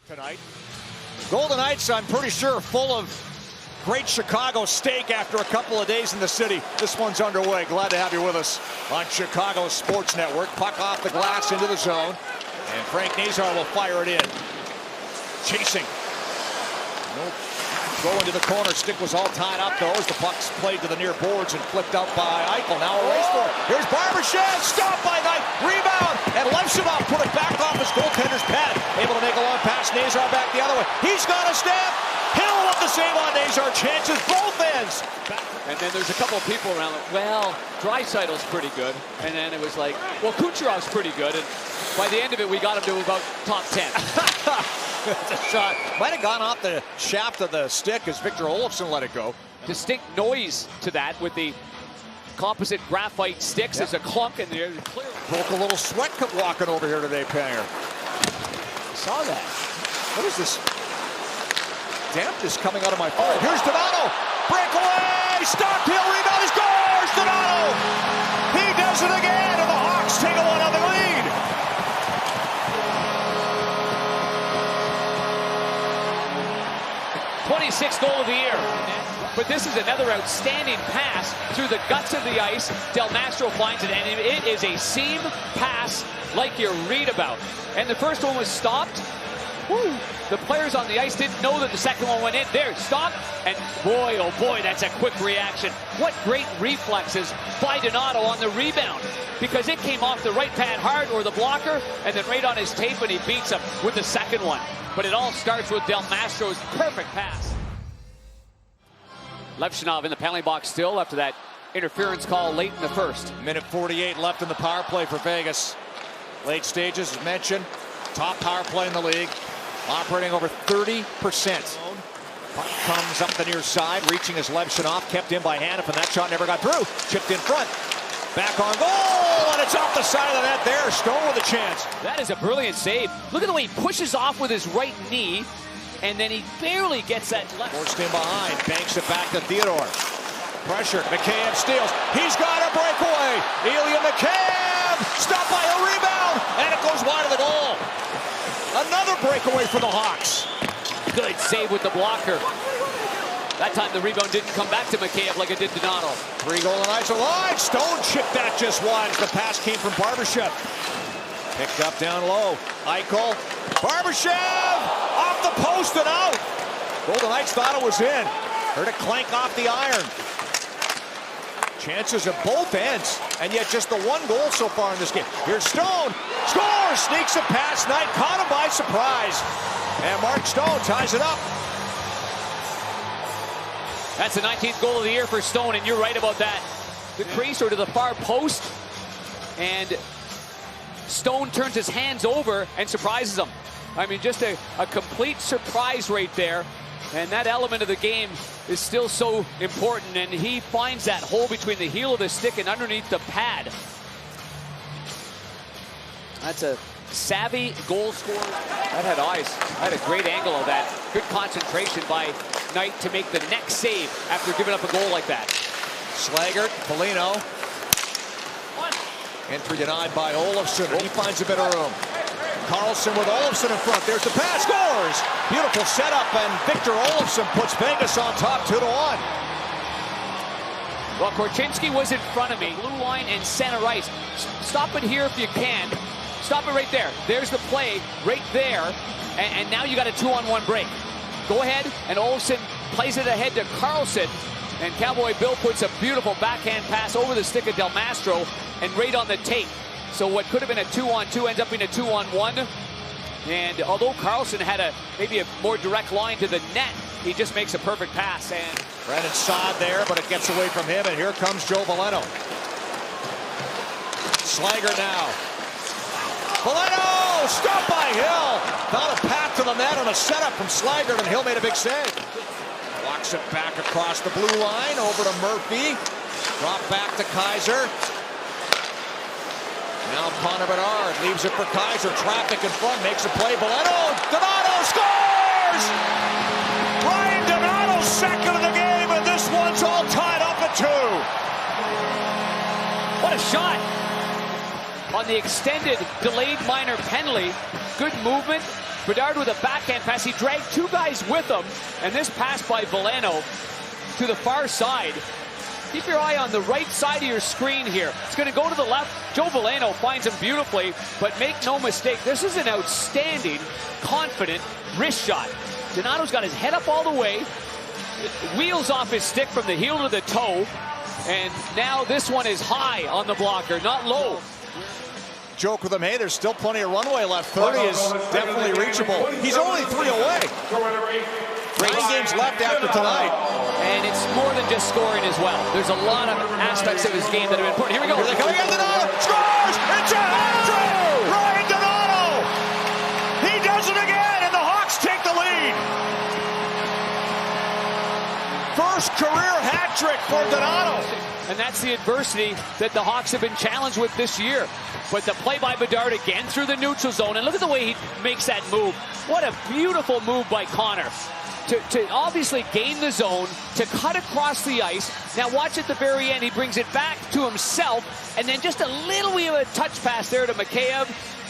Tonight, Golden Knights, I'm pretty sure, full of great Chicago steak after a couple of days in the city. This one's underway. Glad to have you with us on Chicago Sports Network. Puck off the glass into the zone, and Frank Nazar will fire it in. Chasing. Nope. Go into the corner. Stick was all tied up, though, as the puck's played to the near boards and flipped out by Eichel. Now a race for it. Here's Barbashev. Stopped by Knight. Rebound. And Olofsson put it back off his goaltender's pad. Able to make a long pass. Nazar back the other way. He's got a stab. Hill with the save on Nazar. Chances both ends. And then there's a couple of people around. Well, Draisaitl's pretty good. And then it was like, well, Kucherov's pretty good. And by the end of it, we got him to about top 10. The shot might have gone off the shaft of the stick as Victor Olofsson let it go. Distinct noise to that with the composite graphite sticks. There's a clunk in there. Clear. Broke a little sweat walking over here today, Panger. Saw that. What is this? Dampness coming out of my phone. Here's Donato. Breakaway. Stopped. Hill rebound. He scores. Donato. He does it again. And the Hawks take a 1-0 lead. #26 goal of the year. But this is another outstanding pass through the guts of the ice. Del Mastro finds it, and it is a seam pass like you read about. And the first one was stopped. Woo. The players on the ice didn't know that the second one went in. There, stop, and boy, oh boy, that's a quick reaction. What great reflexes by Donato on the rebound, because it came off the right pad hard or the blocker, and then right on his tape, and he beats him with the second one. But it all starts with Del Mastro's perfect pass. Levshinov in the penalty box still after that interference call late in the first. Minute 48 left in the power play for Vegas. Late stages, as mentioned, top power play in the league, operating over 30%. Puck comes up the near side, reaching as Levshinov, kept in by Hanif, and that shot never got through. Chipped in front. Back on goal, and it's off the side of the net there. Stone with a chance. That is a brilliant save. Look at the way he pushes off with his right knee, and then he barely gets that left. Forced in behind, banks it back to Theodore. Pressure, McCabe steals. He's got a breakaway. Ilya McCabe, stopped by a rebound, and it goes wide of the goal. Another breakaway for the Hawks. Good save with the blocker. That time the rebound didn't come back to McCabe like it did Donato. 3 Golden Knights alive. Stone chipped that just wide as the pass came from Barbashev. Picked up down low. Eichel. Barbashev off the post and out. Golden Knights thought it was in. Heard it clank off the iron. Chances at both ends, and yet just the one goal so far in this game. Here's Stone. Scores! Sneaks it past Knight. Caught him by surprise. And Mark Stone ties it up. That's the 19th goal of the year for Stone, and you're right about that. The crease or to the far post, and Stone turns his hands over and surprises him. I mean, just a complete surprise right there. And that element of the game is still so important, and he finds that hole between the heel of the stick and underneath the pad. That's a savvy goal scorer. That had eyes. That had a great angle of that. Good concentration by Knight to make the next save after giving up a goal like that. Slaggert, Polino. Entry denied by Olofsson, and he finds a bit of room. Karlsson with Olofsson in front. There's the pass. Scores! Beautiful setup, and Victor Olofsson puts Vegas on top 2-1. Well, Korchinski was in front of me. Blue line and center ice. Stop it here if you can. Stop it right there. There's the play right there. And now you got a 2-on-1 break. Go ahead, and Olofsson plays it ahead to Karlsson. And Cowboy Bill puts a beautiful backhand pass over the stick of Del Mastro and right on the tape. So what could have been a 2-on-2 ends up being a 2-on-1. And although Karlsson had maybe a more direct line to the net, he just makes a perfect pass. And Brennan Saad there, but it gets away from him, and here comes Joe Veleno. Slager now. Veleno! Stopped by Hill! Found a path to the net on a setup from Slager, and Hill made a big save. Walks it back across the blue line, over to Murphy. Drop back to Kaiser. Now Connor Bedard leaves it for Kaiser. Traffic in front, makes a play. Veleno! Donato scores! Ryan Donato's second of the game, and this one's all tied up at 2. What a shot! On the extended delayed minor penalty. Good movement, Bedard with a backhand pass. He dragged two guys with him. And this pass by Veleno to the far side. Keep your eye on the right side of your screen here. It's going to go to the left. Joe Veleno finds him beautifully, but make no mistake, this is an outstanding, confident wrist shot. Donato's got his head up all the way, wheels off his stick from the heel to the toe, and now this one is high on the blocker, not low. Joke with him, hey, there's still plenty of runway left. 30 is definitely reachable. He's only 3 away. 9 games left after tonight. And it's more than just scoring as well. There's a lot of aspects of his game that have been put. Here we go. Here they come again. Donato scores! It's a hat-trick! Ryan Donato! He does it again, and the Hawks take the lead. First career hat-trick for Donato. And that's the adversity that the Hawks have been challenged with this year. But the play by Bedard again through the neutral zone. And look at the way he makes that move. What a beautiful move by Connor. To obviously gain the zone, to cut across the ice. Now watch at the very end, he brings it back to himself, and then just a little wee of a touch pass there to Mikheyev.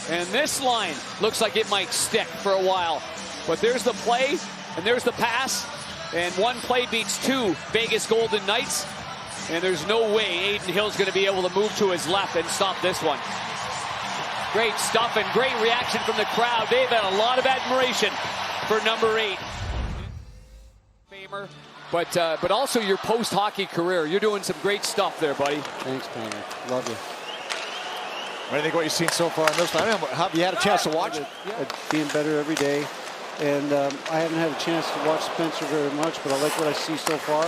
And this line looks like it might stick for a while. But there's the play, and there's the pass, and one play beats 2 Vegas Golden Knights. And there's no way Adin Hill's going to be able to move to his left and stop this one. Great stuff and great reaction from the crowd. They've had a lot of admiration for number 8. But also your post-hockey career. You're doing some great stuff there, buddy. Thanks, Connor. Love you. What do you think what you've seen so far in this one? Have you had a chance to watch it? Being better every day. And I haven't had a chance to watch Spencer very much, but I like what I see so far.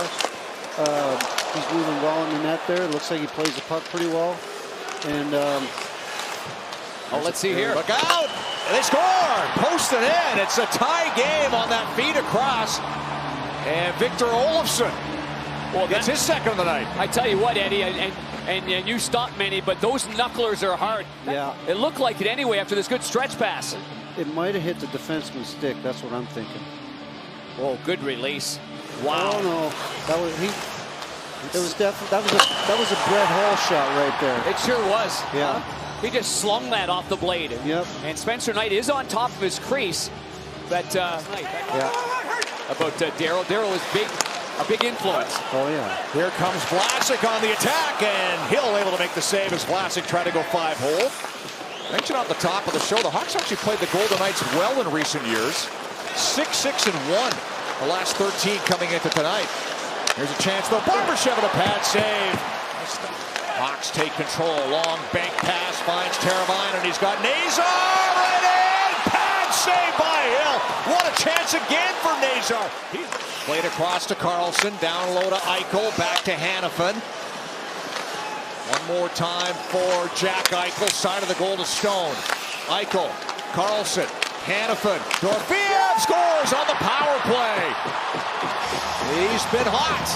He's moving well in the net there. It looks like he plays the puck pretty well. And let's see here. Look out! They score! Posted in. It's a tie game on that feed across. And Victor Olofsson gets his second of the night. I tell you what, Eddie, and you stopped many, but those knucklers are hard. Yeah. It looked like it anyway after this good stretch pass. It might have hit the defenseman's stick. That's what I'm thinking. Oh, good release. Wow. Oh no, that was a Brett Hall shot right there. It sure was. Yeah. He just slung that off the blade. Yep. And Spencer Knight is on top of his crease. But about Darryl. Darryl is a big influence. Oh yeah. Here comes Vlasic on the attack, and Hill able to make the save as Vlasic tried to go 5-hole. Mentioned off the top of the show, the Hawks actually played the Golden Knights well in recent years. 6-6-1 the last 13 coming into tonight. Here's a chance though. Barbashev with a pad save. Hawks take control. Long bank pass finds Teravainen, and he's got Nazar right in. Pad save by Hill. What a chance again for Nazar. He played across to Karlsson, down low to Eichel, back to Hannafin. One more time for Jack Eichel, side of the goal to Stone. Eichel, Karlsson, Hannafin, Dorofeev scores on the power play. He's been hot.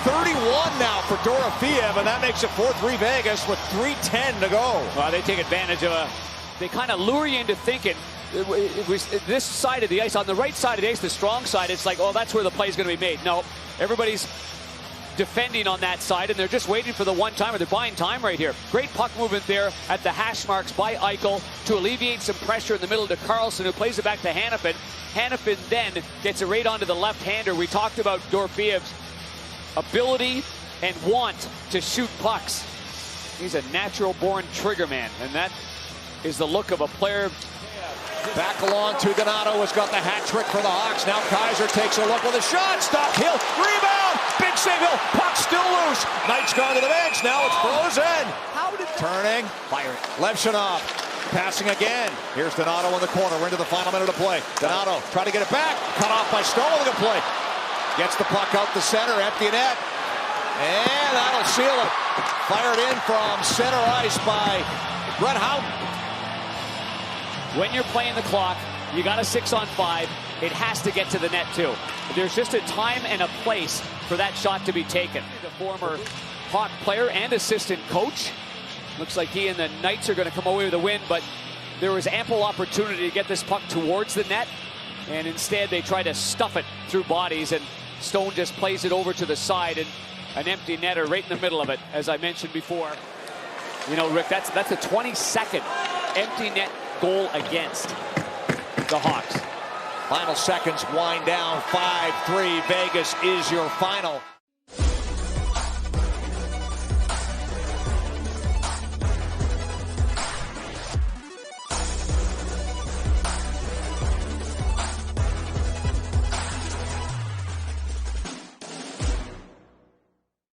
31 now for Dorofeev, and that makes it 4-3 Vegas with 3:10 to go. Well, they take advantage of they kind of lure you into thinking it was this side of the ice. On the right side of the ice, the strong side, it's like, oh, that's where the play is going to be made. No, everybody's defending on that side, and they're just waiting for the one-timer. They're buying time right here. Great puck movement there at the hash marks by Eichel to alleviate some pressure in the middle to Karlsson, who plays it back to Hannafin. Hannafin then gets it right onto the left-hander. We talked about Dorofeev's ability and want to shoot pucks. He's a natural-born trigger man, and that is the look of a player. Back along to Donato, has got the hat trick for the Hawks. Now Kaiser takes a look with a shot. Stop. Hill. Rebound. Big save. Hill. Puck still loose. Knight's gone to the bench. Now it's frozen. Turning. Fire it. Levshinov. Passing again. Here's Donato in the corner. We're into the final minute of play. Donato try to get it back. Cut off by Stone. Look at play. Gets the puck out the center. Empty net. And that'll seal it. Fired in from center ice by Brett Houghton. When you're playing the clock, you got a 6-on-5. It has to get to the net too. There's just a time and a place for that shot to be taken. The former Hawk player and assistant coach. Looks like he and the Knights are going to come away with a win, but there was ample opportunity to get this puck towards the net, and instead they try to stuff it through bodies, and Stone just plays it over to the side, and an empty netter right in the middle of it, as I mentioned before. You know, Rick, that's a 22nd empty net goal against the Hawks. Final seconds wind down. 5-3. Vegas is your final.